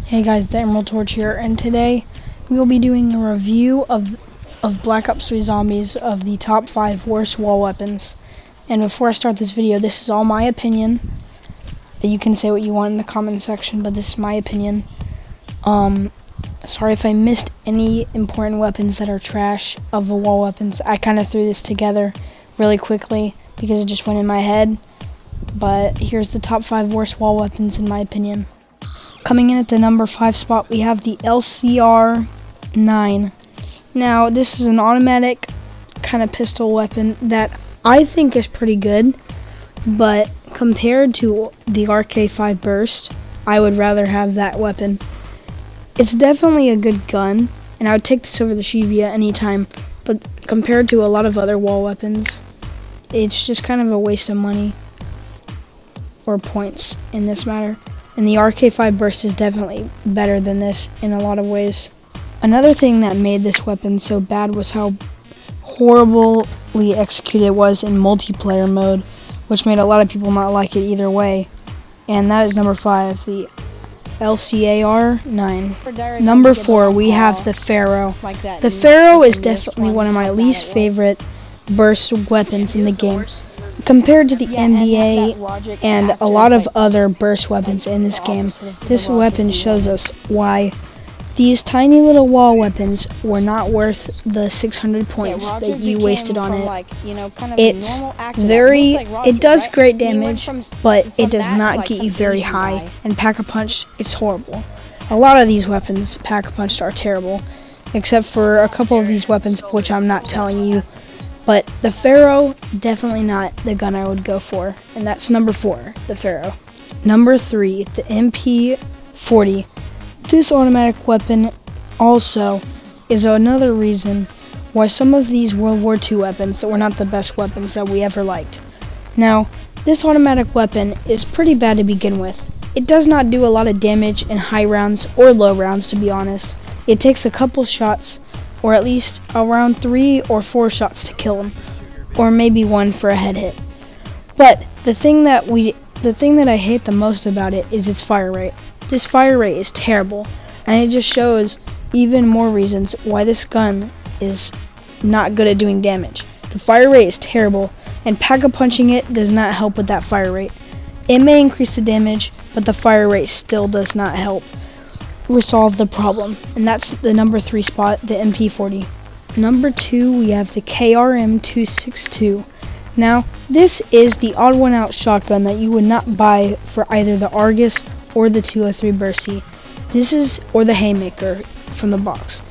Hey guys, the Emerald Torch here, and today we will be doing a review of Black Ops 3 Zombies of the top 5 worst wall weapons. And before I start this video, this is all my opinion. You can say what you want in the comment section, but this is my opinion. Sorry if I missed any important weapons that are trash of the wall weapons. I kind of threw this together really quickly because it just went in my head. But here's the top 5 worst wall weapons in my opinion. Coming in at the number 5 spot, we have the LCR-9. Now, this is an automatic kind of pistol weapon that I think is pretty good, but compared to the RK5 Burst, I would rather have that weapon. It's definitely a good gun, and I would take this over the Shivia anytime, but compared to a lot of other wall weapons, it's just kind of a waste of money or points in this matter. And the RK5 Burst is definitely better than this in a lot of ways. Another thing that made this weapon so bad was how horribly executed it was in multiplayer mode, which made a lot of people not like it either way. And that is number 5, the LCAR-9. Number 4, we have the Pharaoh. The Pharaoh is definitely one of my least favorite burst weapons in the game. Compared to the NBA and a lot of other burst weapons in this game, this weapon shows us why these tiny little wall weapons were not worth the 600 points that you wasted on it. It does great damage, but it does not get you very high, and Pack-a-Punch, it's horrible. A lot of these weapons, Pack-a-Punched, are terrible, except for a couple of these weapons, which I'm not telling you. But the Pharaoh, definitely not the gun I would go for. And that's number 4, the Pharaoh. Number 3, the MP40. This automatic weapon also is another reason why some of these World War II weapons were not the best weapons that we ever liked. Now, this automatic weapon is pretty bad to begin with. It does not do a lot of damage in high rounds or low rounds, to be honest. It takes a couple shots, or at least around 3 or 4 shots to kill him, or maybe 1 for a head hit. But the thing that I hate the most about it is its fire rate. This fire rate is terrible, and it just shows even more reasons why this gun is not good at doing damage. The fire rate is terrible, and Pack-a-Punching it does not help with that fire rate. It may increase the damage, but the fire rate still does not help resolve the problem, and that's the number 3 spot, the MP40. Number 2, we have the KRM-262. Now, this is the odd one out shotgun that you would not buy for either the Argus or the 203 Bercy. Or the Haymaker from the box.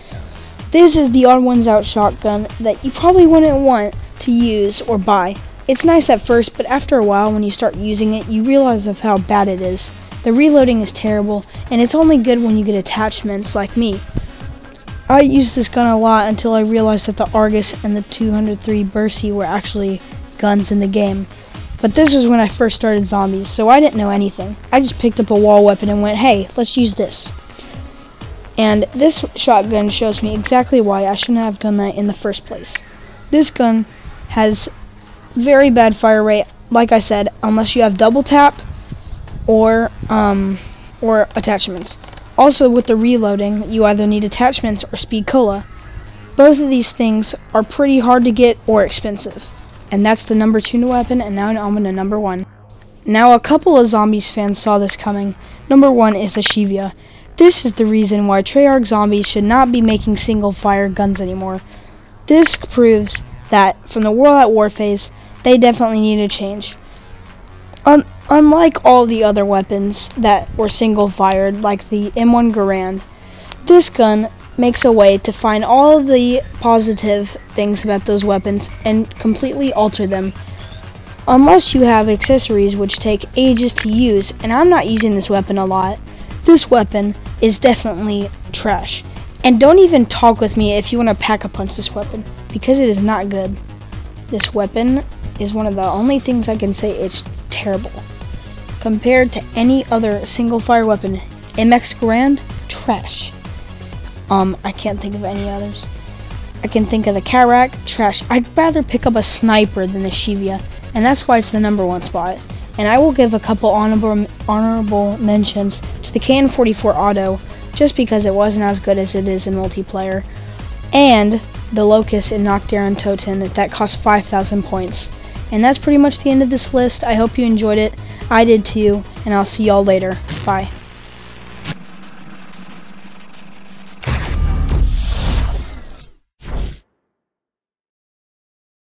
This is the odd ones out shotgun that you probably wouldn't want to use or buy. It's nice at first, but after a while when you start using it, you realize of how bad it is. The reloading is terrible, and it's only good when you get attachments like me. I used this gun a lot until I realized that the Argus and the 203 Bercy were actually guns in the game. But this was when I first started zombies, so I didn't know anything. I just picked up a wall weapon and went, hey, let's use this. And this shotgun shows me exactly why I shouldn't have done that in the first place. This gun has very bad fire rate, like I said, unless you have double tap or attachments. Also, with the reloading, you either need attachments or speed cola. Both of these things are pretty hard to get or expensive. And that's the number 2 weapon, and now I'm on to number 1. Now, a couple of Zombies fans saw this coming. Number 1 is the Shivia. This is the reason why Treyarch Zombies should not be making single-fire guns anymore. This proves that, from the World at War phase, they definitely need a change. Unlike all the other weapons that were single-fired, like the M1 Garand, this gun makes a way to find all of the positive things about those weapons and completely alter them. Unless you have accessories which take ages to use, and I'm not using this weapon a lot, this weapon is definitely trash. And don't even talk with me if you want to Pack-a-Punch this weapon, because it is not good. This weapon is one of the only things I can say it's terrible. Compared to any other single-fire weapon, MX Garand, trash. I can't think of any others. I can think of the Karak, trash. I'd rather pick up a sniper than the Shivia, and that's why it's the number 1 spot. And I will give a couple honorable mentions to the KN-44 Auto, just because it wasn't as good as it is in multiplayer, and the Locust and Noctaren Toten that cost 5,000 points. And that's pretty much the end of this list. I hope you enjoyed it. I did too, and I'll see y'all later. Bye.